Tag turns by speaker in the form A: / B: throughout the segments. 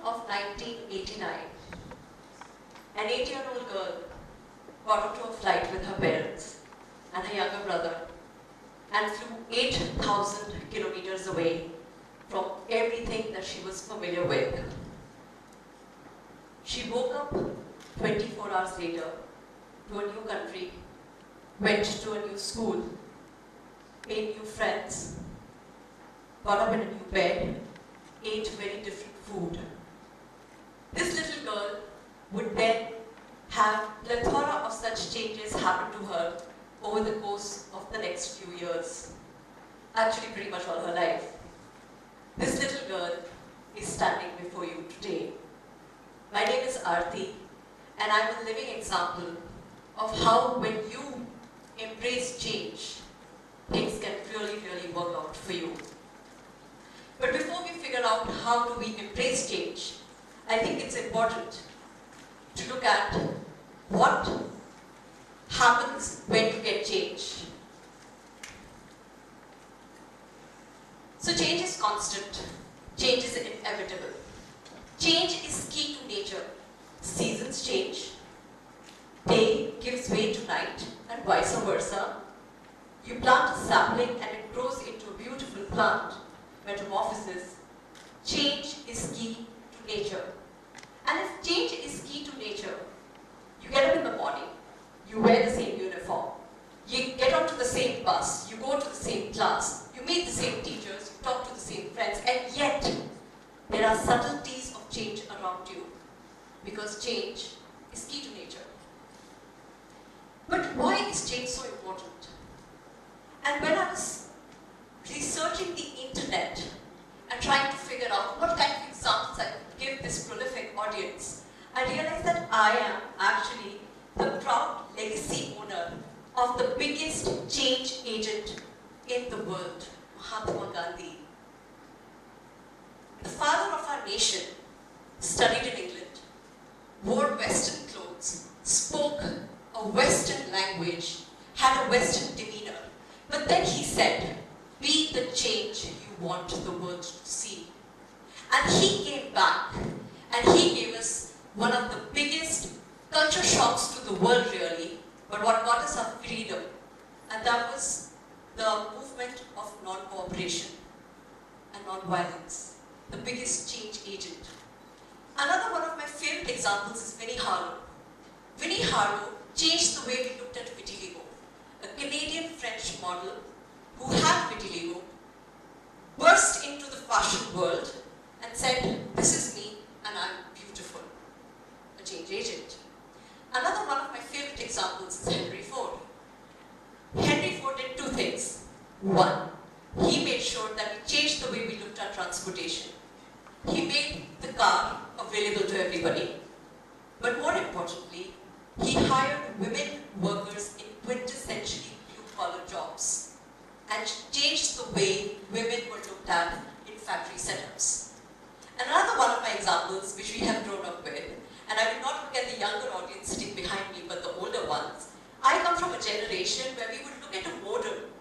A: of 1989, an 8-year-old girl got onto a flight with her parents and her younger brother and flew 8,000 kilometers away from everything that she was familiar with. She woke up 24 hours later to a new country, went to a new school, made new friends, got up in a new bed, ate very different food. This little girl would then have a plethora of such changes happen to her over the course of the next few years. Actually, pretty much all her life. This little girl is standing before you today. My name is Aarti, and I'm a living example of how when you embrace change, things can really, really work out for you. But before we figure out how do we embrace change, I think it's important to look at what happens when you get change. So change is constant. Change is inevitable. Change is key to nature. Seasons change. Day gives way to night and vice versa. You plant a sapling and it grows into a beautiful plant. Metamorphosis. Change is key to nature. And if change is key to nature, you get up in the morning, you wear the same uniform, you get onto the same bus, you go to the same class, you meet the same teachers, you talk to the same friends, and yet there are subtleties of change around you because change is key to nature. But why is change so important? And when I was researching the internet and trying to figure out what kind of examples I could give this prolific audience, I realized that I am actually the proud legacy owner of the biggest change agent in the world, Mahatma Gandhi. The father of our nation studied in England, wore Western clothes, spoke a Western language, had a Western demeanor, but then he said, "Be the change you want the world to see." And he came back and he gave us one of the biggest culture shocks to the world really, but what got us our freedom, and that was the movement of non-cooperation and non-violence, the biggest change agent. Another one of my favorite examples is Winnie Harlow. Winnie Harlow changed the way we looked at vitiligo. A Canadian French model who had vitiligo burst into the fashion world and said, "This is me and I'm beautiful." A change agent. Another one of my favorite examples is Henry Ford. Henry Ford did two things. One, he made sure that we changed the way we looked at transportation. He made the car available to everybody. But more importantly, he hired women workers in quintessentially blue-collar jobs and changed the way women were looked at in factory setups. Another one of my examples, which we have grown up with, and I will not look at the younger audience sitting behind me, but the older ones. I come from a generation where we would look at a modem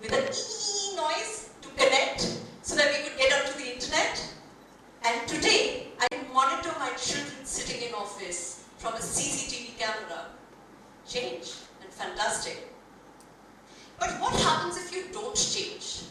A: with an ee noise to connect so that we could get onto the internet. And today, I monitor my children sitting in office from a CCTV camera. Change and fantastic. But what happens if you don't change?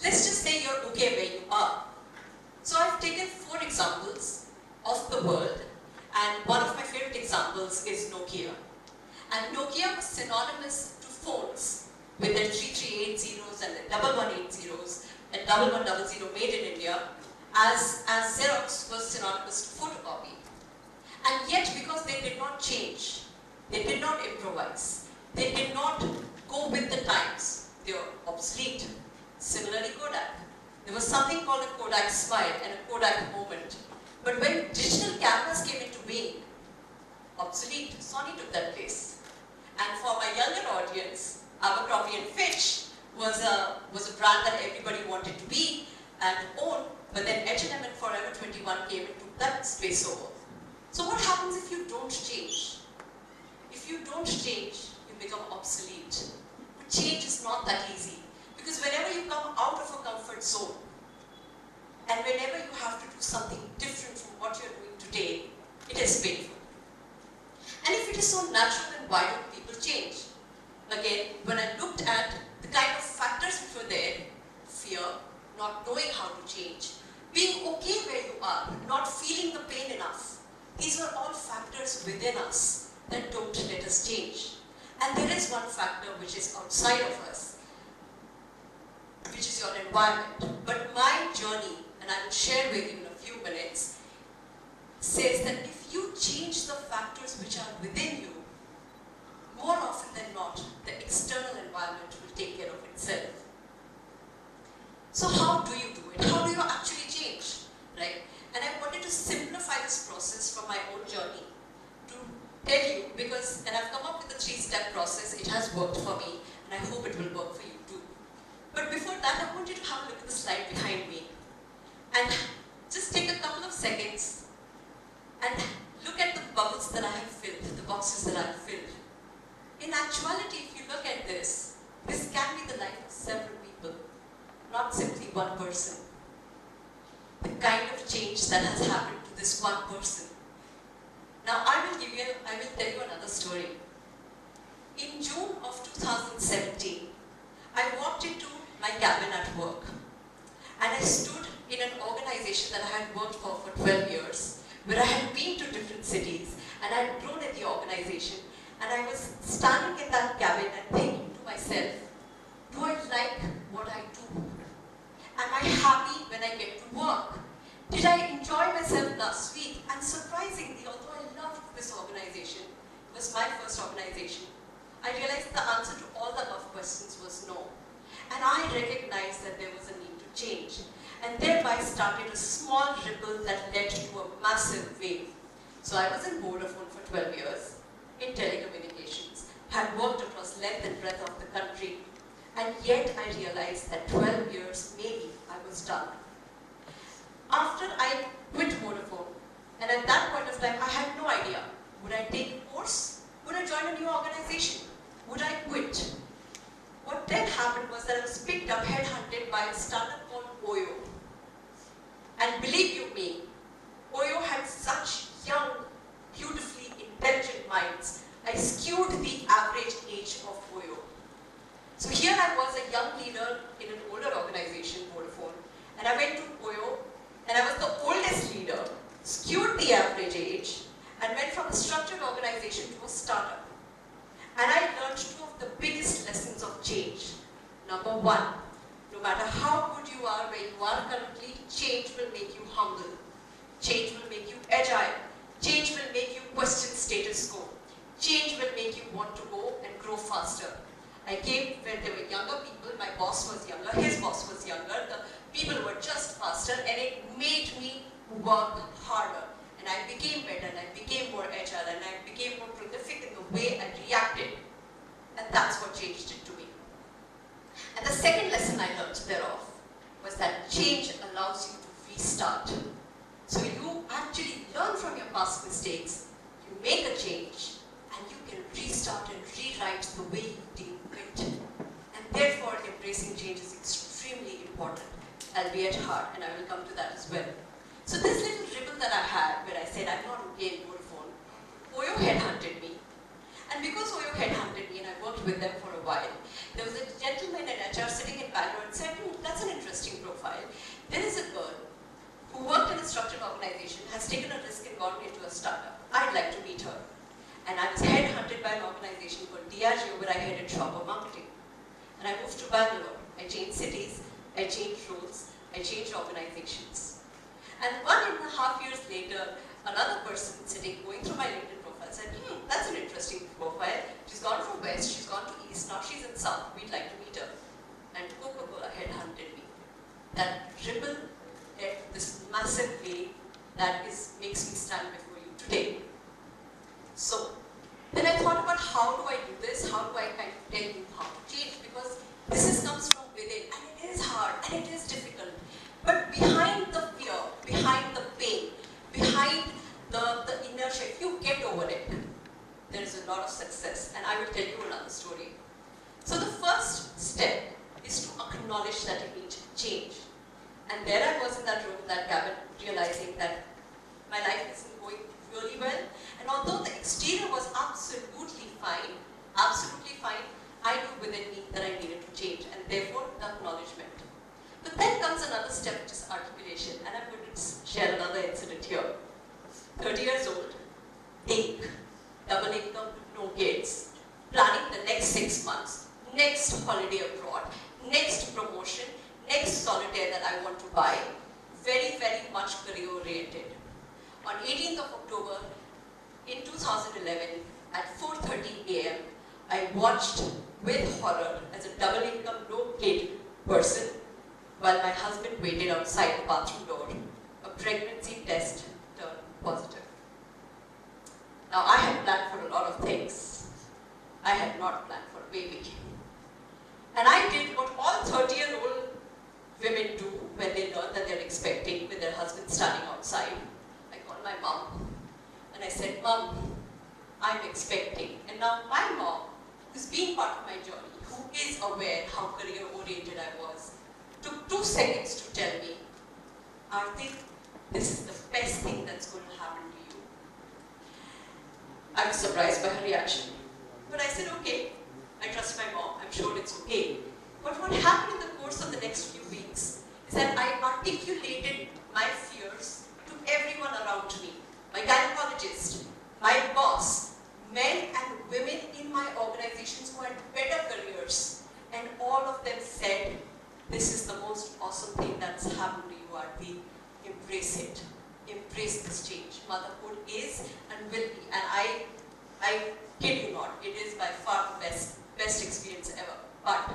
A: Let's just say you're okay where you are. So I've taken 4 examples of the world, and one of my favorite examples is Nokia. And Nokia was synonymous to phones with their 3380s and their 1180s and 1100 made in India, as Xerox was synonymous to photocopy. And yet, because they did not change, they did not improvise, they did not go with the times, they were obsolete. Similarly, Kodak. There was something called a Kodak smile and a Kodak moment. But when digital cameras came into being, obsolete, Sony took that place. And for my younger audience, Abercrombie & Fitch was a brand that everybody wanted to be and own, but then H&M and Forever 21 came and took that space over. So what happens if you don't change? If you don't change, you become obsolete. But change is not that easy, because whenever you come out of a comfort zone, and whenever you have to do something different from what you're doing today, it is painful. And if it is so natural, then why don't people change? Again, when I looked at the kind of factors which were there, fear, not knowing how to change, being okay where you are, not feeling the pain enough, these were all factors within us that don't let us change. And there is one factor which is outside of us, which is your environment. But my journey, and I will share with you in a few minutes, says that if you change the factors which are within you, more often than not, the external environment will take care of itself. So how do you do it? How do you actually change? Right? And I wanted to simplify this process from my own journey to tell you, because, and I've come up with a 3-step process. It has worked for me, and I hope it will work for you too. But before that, I want you to have a look at the slide behind me. And just take a couple of seconds and look at the bubbles that I have filled, the boxes that I have filled. In actuality, if you look at this can be the life of several people, not simply one person. The kind of change that has happened to this one person. Now, I will tell you another story. In June of 2017, I walked into my cabin at work, and I stood in an organization that I had worked for 12 years, where I had been to different cities, and I had grown in the organization, and I was standing in that cabin and thinking to myself, do I like what I do? Am I happy when I get to work? Did I enjoy myself last week? And surprisingly, although I loved this organization, it was my first organization, I realized the answer to all the above questions was no. And I recognized that there was a need to change. And thereby started a small ripple that led to a massive wave. So I was in Vodafone for 12 years, in telecommunications, had worked across length and breadth of the country, and yet I realized that 12 years, maybe, I was done. After I quit Vodafone, and at that point of time, I had no idea. Would I take a course? Would I join a new organization? Would I quit? What then happened was that I was picked up, headhunted by a startup called Oyo. And believe you me, Oyo had such young, beautifully intelligent minds. I skewed the average age of Oyo. So here I was, a young leader in an older organization, Vodafone, and I went to Oyo, and I was the oldest leader, skewed the average age, and went from a structured organization to a startup. And I learned 2 of the biggest lessons of change. Number 1, no matter how good you are where you are currently, change will make you humble. Change will make you agile. Change will make you question status quo. Change will make you want to go and grow faster. I came when there were younger people, my boss was younger, his boss was younger, the people were just faster, and it made me work harder. And I became better, and I became more agile, and I became more prolific in the way I reacted. And that's what change did to me. And the second lesson I learned thereof was that change allows you to restart. So you actually learn from your past mistakes, you make a change, and you can restart and rewrite the way you deal with it. And therefore, embracing change is extremely important, albeit hard, and I will come to that as well. So this little ripple that I had, where I said, I'm not okay in Vodafone, Oyo headhunted me. And because Oyo headhunted me, and I worked with them for a while, there was a gentleman in HR sitting in Bangalore and said, that's an interesting profile. There is a girl who worked in a structured organization, has taken a risk and gone into a startup. I'd like to meet her. And I was headhunted by an organization called Diageo, where I headed shopper marketing. And I moved to Bangalore. I changed cities, I changed roles, I changed organizations. And 1.5 years later, another person going through my LinkedIn profile said, that's an interesting profile. She's gone from West, she's gone to East, now she's in South. We'd like to meet her. And Coca-Cola headhunted me. That ripple led this massive wave that makes me stand before you today. So, then I thought about how do I do this? How do I kind of tell you how to change? Because this comes from within, and it is hard, and it is difficult. But behind the fear, behind the pain, behind the inertia, if you get over it, there is a lot of success. And I will tell you another story. So the first step is to acknowledge that you need change. And there I was in that room, that cabin, realizing that my life isn't going really well. And although the exterior was absolutely fine, I knew within me that I needed to change, and therefore acknowledgement. But then comes another step, which is articulation, and I'm going to share another incident here. 30 years old, think, double income, no kids, planning the next 6 months, next holiday abroad, next promotion, next solitaire that I want to buy, very, very much career oriented. On 18th of October in 2011 at 4:30 a.m., I watched with horror as a double income, no kid person while my husband waited outside the bathroom door. A pregnancy test turned positive. Now I had planned for a lot of things. I had not planned for a baby. And I did what all 30-year-old women do when they learn that they're expecting with their husband standing outside. I called my mom and I said, Mom, I'm expecting. And now my mom, who's been part of my journey, who is aware how career-oriented I was, took 2 seconds to tell me, Aarti, this is the best thing that's going to happen to you. I was surprised by her reaction. But I said, okay, I trust my mom, I'm sure it's okay. But what happened in the course of the next few weeks is that I articulated my fears to everyone around me. My gynecologist, my boss, men and women in my organizations who had better careers. And all of them said, this is the most awesome thing that's happened to you, Aarti. Embrace it. Embrace this change. Motherhood is and will be. And I kid you not, it is by far the best experience ever. But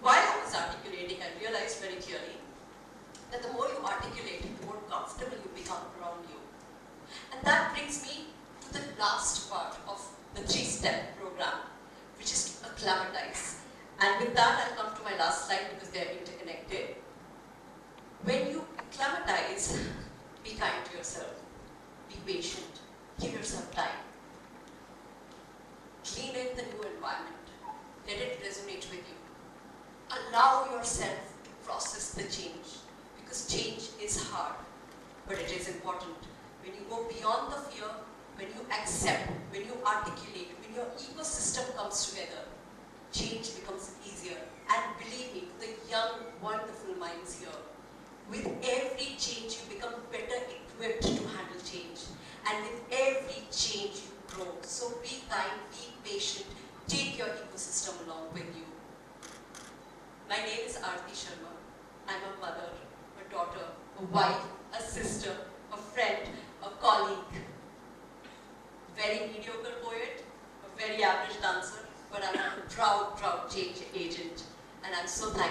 A: while I was articulating, I realized very clearly that the more you articulate, the more comfortable you become around you. And that brings me to the last part of the 3-step program, which is to acclimatize. And with that, I'll come to my last slide because they're interconnected. When you acclimatize, be kind to yourself, be patient, give yourself time. Clean in the new environment, let it resonate with you. Allow yourself to process the change, because change is hard, but it is important. When you go beyond the fear, when you accept, when you articulate, when your ecosystem comes together, change becomes easier. And believe me, the young, wonderful minds here, with every change you become better equipped to handle change. And with every change you grow. So be kind, be patient, take your ecosystem along with you. My name is Aarti Sharma. I'm a mother, a daughter, a wife, a sister, a friend, a colleague. Very mediocre poet, a very average dancer, but I'm a proud change agent. And I'm so thankful